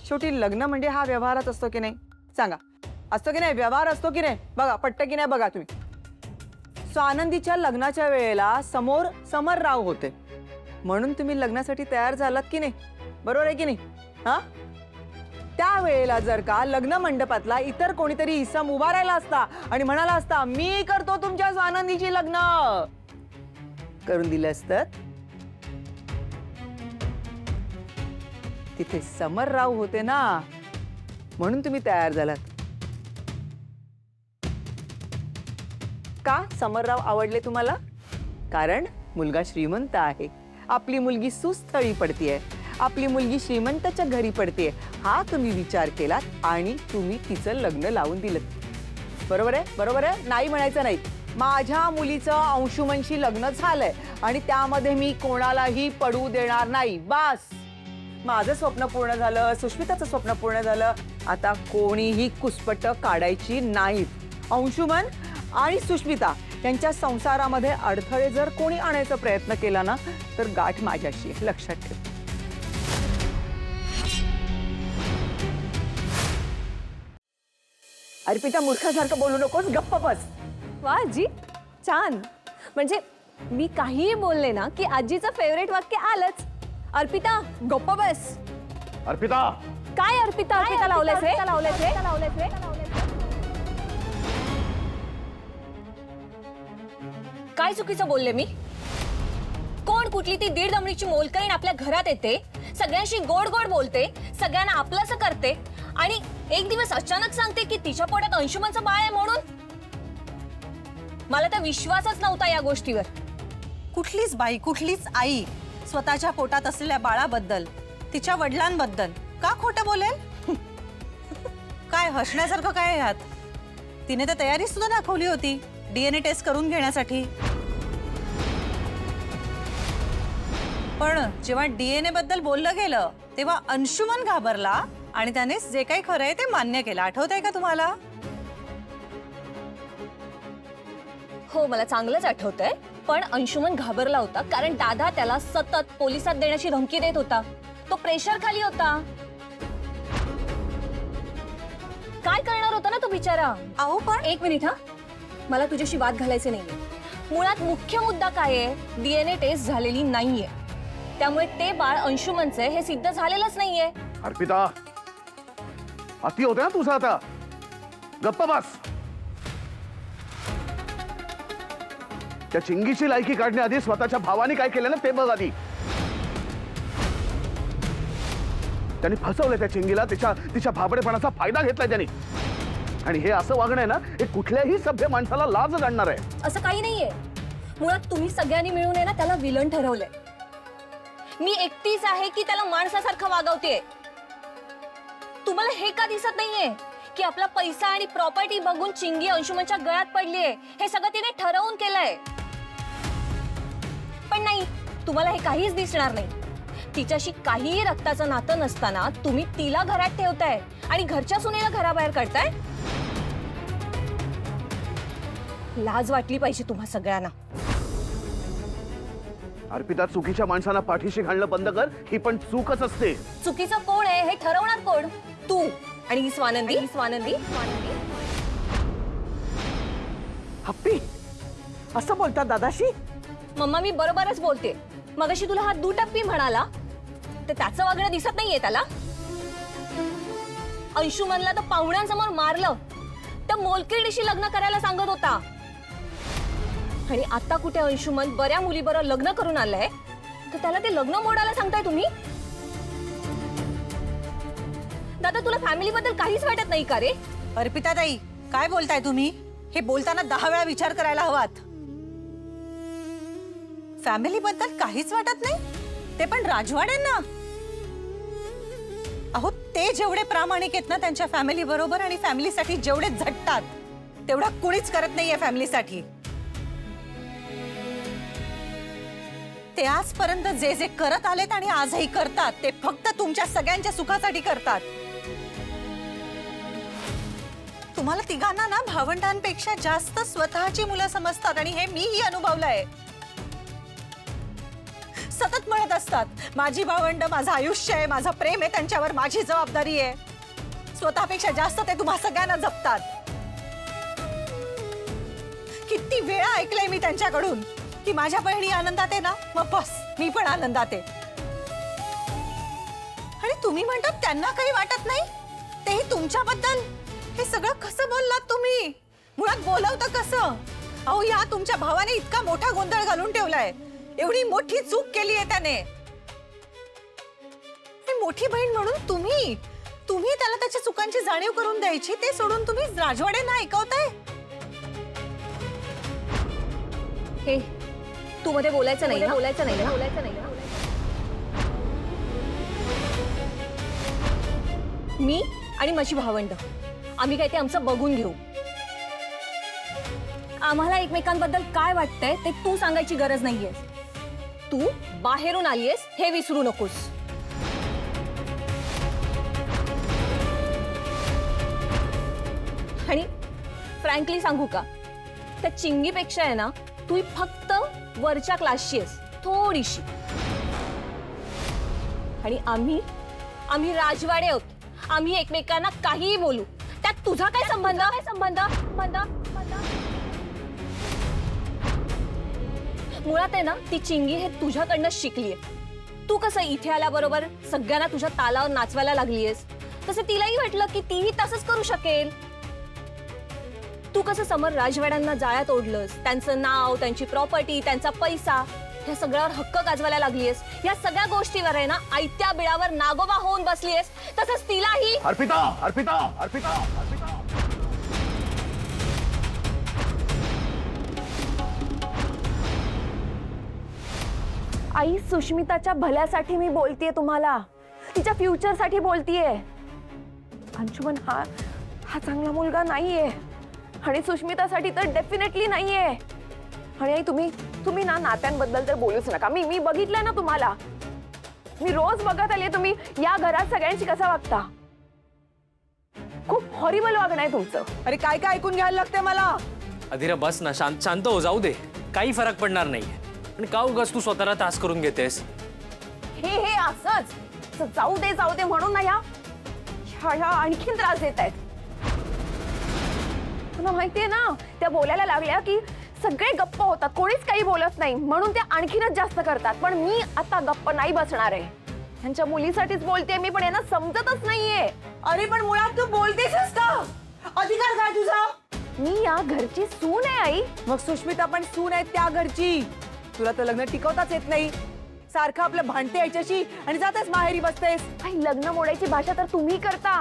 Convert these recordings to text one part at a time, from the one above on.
शेवटी लग्न म्हणजे हा व्यवहारच असतो की नाही? सांगा, असतो की नाही? व्यवहार असतो की नाही? बघा, पटतं की नाही बघा तुम्ही. सो आनंदीच्या लग्नाच्या वेळेला समोर समरराव होते, म्हणून तुम्ही लग्नासाठी तयार झालात की नाही? बरोबर आहे की नाही? हा, त्यावेळेला जर का लग्न मंडपातला इतर कोणीतरी इसम उभा राहिला असता आणि म्हणाला असता, मी करतो तुमच्या आनंदीची लग्न, करून दिलं असतं. तिथे समरराव होते ना, म्हणून तुम्ही तयार झालात. का समरराव आवडले तुम्हाला? कारण मुलगा श्रीमंत आहे, आपली मुलगी सुस्थळी पडतीये, आपली मुलगी श्रीमंताच्या घरी पडतीये, हा तुम्ही विचार केलात आणि तुम्ही तिचं लग्न लावून दिलं. बरोबर आहे? बरोबर आहे, नाही म्हणायचं नाही. माझ्या मुलीचं अंशुमनशी लग्न झालंय आणि त्यामध्ये मी कोणालाही पडू देणार नाही. बस, माझं स्वप्न पूर्ण झालं, सुष्मिताचं स्वप्न पूर्ण झालं. आता कोणीही कुसपट काढायची नाहीत. अंशुमन आणि सुष्मिता यांच्या संसारामध्ये अडथळे जर कोणी आणायचा प्रयत्न केला ना, तर गाठ माझ्याशी, लक्षात ठेव. अर्पिता, मूर्खासारखं बोलू नकोस, गप्प बस. वा आजी, छान. म्हणजे मी काहीही बोलले ना की आजीचं फेवरेट वाक्य आलंच. अर्पिता गप्प बस. अर्पिता, काय अर्पिता अर्पिता लावलेस हे? काय चुकीचं बोलले मी? कोण कुठली ती दीड दमडीची मोलकरीण आपल्या घरात येते, सगळ्यांशी गोड गोड बोलते, सगळ्यांना आपलंसं करते आणि एक दिवस अचानक सांगते की तिच्या पोटात अंशुमनचं बाळ आहे म्हणून? मला तर विश्वासच नव्हता या गोष्टीवर. कुठलीच बाई, कुठलीच आई स्वतःच्या पोटात असलेल्या बाळाबद्दल, तिच्या वडिलांबद्दल का खोटं बोलेल? काय हसण्यासारखं काय ह्यात? तिने तर तयारी सुद्धा दाखवली होती DNA टेस्ट करून घेण्यासाठी. पण जेव्हा DNA बद्दल बोललं गेलं तेव्हा अंशुमन घाबरला आणि त्याने जे काही खरंय ते मान्य केलं. आठवतंय का तुम्हाला? हो, मला चांगलंच आठवतंय. पण अंशुमन घाबरला होता कारण दादा त्याला सतत पोलिसात देण्याची धमकी देत होता. तो प्रेशर खाली होता. काय करणार होता ना तो बिचारा? अहो पण एक मिनिट हा, मला तुझ्याशी वाद घालायचे नाहीये. मुळात मुख्य मुद्दा काय आहे? DNA टेस्ट झालेली नाहीये, त्यामुळे ते बाळ अंशुमनचे हे सिद्ध झालेलंच नाहीये. अर्पिता, अति होते ना तुझं आता. गप्प बस. त्या चिंगीची लायकी काढण्याआधी स्वतःच्या भावाने काय केलं ना ते बघ आधी. त्यांनी फसवलं त्या चिंगीला, तिच्या भाबडेपणाचा फायदा घेतलाय त्यांनी. आणि हे असं वागणं आहे ना, हे कुठल्याही सभ्य माणसाला लाज आणणार आहे. असं काही नाहीये. मुळात तुम्ही सगळ्यांनी मिळून आहे ना त्याला विलन ठरवलंय. मी एकटीच आहे की त्याला माणसासारखं वागवतेय. तुम्हाला हे का दिसत नाहीये की आपला पैसा आणि प्रॉपर्टी बघून चिंगी अंशुमनच्या गळ्यात पडलीये? हे सगळं तिने ठरवून केलंय. पण नाही, तुम्हाला हे काहीच दिसणार नाही. तिच्याशी काहीही रक्ताचं नातं नसताना तुम्ही तिला घरात ठेवताय आणि घरच्या सुनेला घराबाहेर काढताय. लाज वाटली पाहिजे तुम्हा सगळ्यांना. अर्पिता, चुकीच्या माणसांना पाठीशी घालणं बंद कर. ही पण चूकच असते. चुकीचं कोण आहे हे ठरवणार कोण? तू आणि ही स्वानंदी. हप्पी, असं बोलतात दादाशी? मम्मा, मी बरोबरच बोलते. मगाशी तुला हा दुटप्पी म्हणाला तर त्याचं वागणं दिसत नाहीये त्याला? अंशुमनला तर पाहुण्यांसमोर मारलं, तर मोलकिडीशी लग्न करायला सांगत होता. आणि आता कुठे अंशुमन बऱ्या मुलीबरोबर लग्न करून आलंय, तर त्याला ते लग्न मोडायला सांगताय तुम्ही? दादा, तुला फॅमिली बद्दल काहीच वाटत नाही का रे? अर्पिता ताई, काय बोलताय तुम्ही? हे बोलताना 10 वेळा विचार करायला हवात. फॅमिली बद्दल काहीच वाटत नाही? ते पण राजवाड्यांना? अहो, ते जेवढे प्रामाणिक आहेत ना त्यांच्या फॅमिली बरोबर आणि फॅमिलीसाठी जेवढे झटतात, तेवढा कुणीच करत नाहीये फॅमिलीसाठी. ते आजपर्यंत जे जे करत आलेत आणि आजही करतात ते फक्त तुमच्या सगळ्यांच्या सुखासाठी करतात. तुम्हाला तिघांना ना भावंडांपेक्षा जास्त स्वतःची मुलं समजतात आणि हे मीही अनुभवलंय. सतत म्हणत असतात, माझी भावंड, माझं आयुष्य आहे, माझं प्रेम आहे, त्यांच्यावर माझी जबाबदारी आहे. स्वतःपेक्षा जास्त ते तुम्हा सगळ्यांना जपतात. किती वेळा ऐकलंय मी त्यांच्याकडून की माझ्या बहिणी आनंदात आहे ना, मग बस मी पण आनंदात आहे. आणि तुम्ही म्हणतात त्यांना काही वाटत नाही, तेही तुमच्याबद्दल. हे सगळं कसं बोललात तुम्ही? मुळात बोलवतं कसं? अहो, या तुमच्या भावाने इतका मोठा गोंधळ घालून ठेवलाय. एवढी मोठी चूक केली आहे त्याने. मोठी बहीण म्हणून तुम्ही त्याला त्याच्या चुकांची जाणीव करून द्यायची, ते सोडून तुम्ही राजवाड्यांना ऐकवताय. हे तू मध्ये बोलायचं नाही ना, बोलायचं नाही ना. मी आणि माझी भावंड आम्ही काय ते आमचं बघून घेऊ. आम्हाला एकमेकांबद्दल काय वाटतंय ते तू सांगायची गरज नाहीये. तू बाहेरून आलीयस हे विसरू नकोस. आणि फ्रँकली सांगू का, त्या चिंगीपेक्षा आहे ना, तू फक्त वरच्या क्लासची आहेस, थोडीशी. आणि आम्ही राजवाडे आहोत. आम्ही एकमेकांना काहीही बोलू, त्यात तुझा काय संबंध? मुळात आहे ना, ती चिंगी हे तुझ्याकडनं शिकलीये. तू कसं इथे आल्याबरोबर सगळ्यांना तुझ्या तालावर नाचवायला लागलीयस, तसं तिलाही वाटलं की तीही तसंच करू शकेल. तू कसं समोर राजवाड्यांना जाळ्यात ओढलंस, त्यांचं नाव, त्यांची प्रॉपर्टी, त्यांचा पैसा, ह्या सगळ्यावर हक्क गाजवायला लागलीयस. या सगळ्या गोष्टीवर आहे ना, आयत्या बिळावर नागोबा होऊन बसलीयस. तसंच तिलाही. अर्पिता. आई, सुष्मिताच्या भल्यासाठी मी बोलतेय तुम्हाला, तिच्या फ्युचरसाठी बोलतेय. अंशुमन हा चांगला मुलगा नाहीये आणि सुष्मितासाठी तर डेफिनेटली नाहीये. आणि आई, तुम्ही ना नात्यांबद्दल तर बोलूच नका. मी बघितलंय ना तुम्हाला, मी रोज बघत आले तुम्ही या घरात सगळ्यांशी कसं वागता. खूप हॉरिबल वागणं आहे तुमचं. अरे काय काय ऐकून घ्यायला लागतंय मला. अधिरा बस ना, शांत हो, जाऊ दे. काही फरक पडणार नाही. आणि का उगाच तू स्वतःला त्रास करून घेतेस? हे असंच जाऊ दे म्हणून ना ह्या आणखीन त्रास देत आहेत. तुला माहितीये ना, त्या बोलायला लागल्या की सगळे गप्प होतात, कोणीच काही बोलत नाही, म्हणून त्या आणखीनच जास्त करतात. पण मी आता गप्प नाही बसणार आहे. त्यांच्या मुलीसाठीच बोलते मी, पण यांना समजतच नाहीये. अरे पण मुळात तू बोलतेस का? अधिकार काय तुझा? मी या घरची सून आहे आई. मग सुष्मिता पण सून आहे त्या घरची. तुला तर लग्न टिकवताच येत नाही. सारखं आपलं भांडते याच्याशी आणि जातेस माहेरी बसतेस. आई, लग्न मोडायची भाषा तर तुम्ही करता,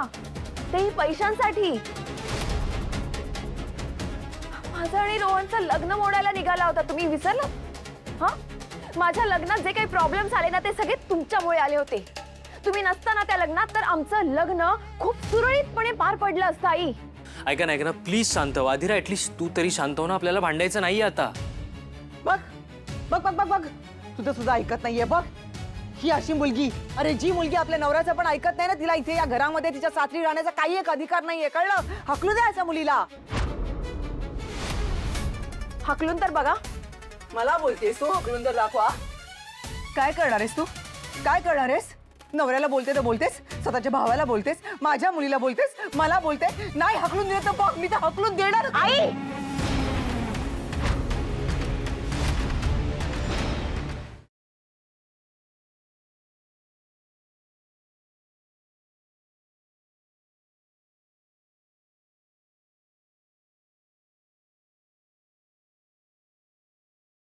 तेही पैशांसाठी. माझं आणि रोहनचं लग्न मोडायला निघाला होता, तुम्ही विसरलं? हा, माझ्या लग्नात जे काही प्रॉब्लेम्स आले ना, ते सगळे तुमच्यामुळे आले होते. तुम्ही नसताना त्या लग्नात तर आमचं लग्न खूप सुरळीतपणे पार पडलं असतं. आई, ऐका ना, प्लीज शांत हो. अधिरा, ऍटलीस्ट तू तरी शांत हो ना. आपल्याला भांडायचं नाही आता. बघ, तुझं सुद्धा ऐकत नाहीये. बघ, ही अशी मुलगी, अरे जी मुलगी आपल्या नवऱ्याचं पण ऐकत नाही ना, तिला इथे या घरामध्ये तिच्या सासरी राहण्याचा काही एक अधिकार नाहीये, कळलं? हकलू द्या अशा मुलीला. हकलून तर बघा. मला बोलतेस तू? हकलून तर दाखवा. काय करणार आहेस तू? काय करणार आहेस? नवऱ्याला बोलते तर बोलतेस, स्वतःच्या भावाला बोलतेस, माझ्या मुलीला बोलतेस, मला बोलते. नाही हकलून दिलं तर बघ, मी तर हकलून देणार. आई,